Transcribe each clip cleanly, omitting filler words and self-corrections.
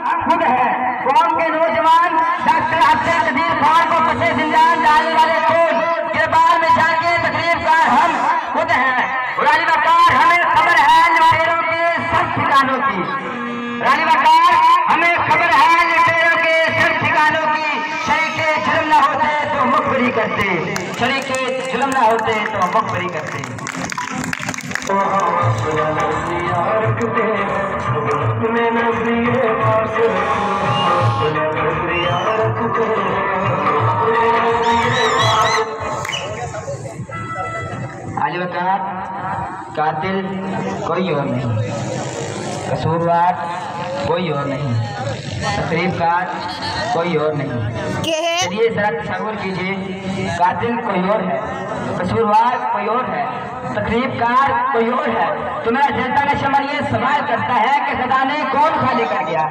खुद है कौम के नौजवान डॉक्टर अब्दुल कदीर खान को फंसे जिंदान डालने वाले कौन गिरबार में जाके तकरीबकार हम खुद हैं। रानी वकार हमें खबर है लुटेरों के सब ठिकानों की। रानी वकार हमें खबर है लुटेरों के सब ठिकानों की। शरीके जुल्म न होते तो मुखबरी करते, शरीके जुल्म न होते तो मुखबरी करते। अली वकार कातिल कोई और नहीं, कसूरवार कोई और नहीं, तकरीबकार कोई और नहीं। चलिए जरा तस्वीर कीजिए, कातिल कोई और है, कसूरवार कोई और है, तकरीबकार कोई और है। तो मेरा जनता का शमर ये सवाल करता है कि खजाने कौन खाली कर गया,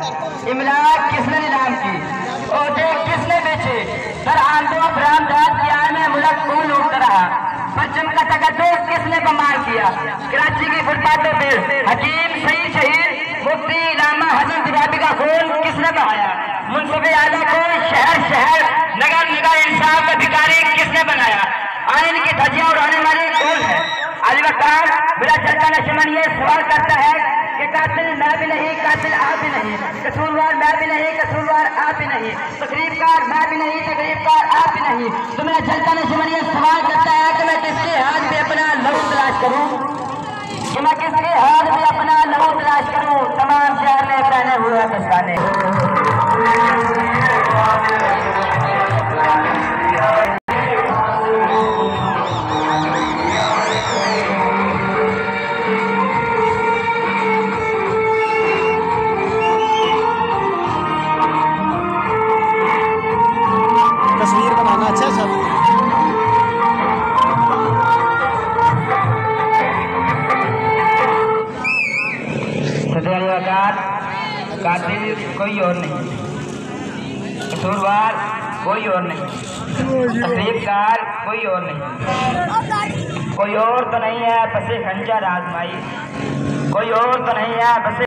इमलाक किसने नीलाम की, ओटे किसने बेचे, सर आंदो बरामदात किया में मुल्क कौन लूटता रहा, पश्चिम का तकद्दुस किसने बमार किया, कराची की फुटपाथों पर हकीम सईद शहीद मुफ्ती इलामा हसन दिवाबी का खून किसने बहाया, मुंसिफ आला को शहर शहर नगर निगर इंसाफ अधिकारी किसने बनाया, आइन की धज्जियां उड़ाने वाले कौन है। अली वकार मेरा जनता नशमन ये सवाल करता है कि कातिल मैं भी नहीं, कातिल आप भी नहीं, कसूरवार मैं भी नहीं, कसूरवार आप भी नहीं, तकरीबकार मैं भी नहीं, तकरीबकार आप भी नहीं। तो मेरा जनता नशमन ये सवाल करता है कि मैं किसके हाथ में अपना लहू तलाश करूं, कि मैं किसके हाथ में अपना लहू तलाश करूं। तमाम शहर में पहने हुए दस्ताने तस्वीर बनाना अच्छा सब। कातिल कोई और नहीं, कसूरवार कोई और नहीं, तकरीबकार कोई और नहीं, कोई और तो नहीं है बसे खंजर आजमाई, कोई और तो नहीं है बसे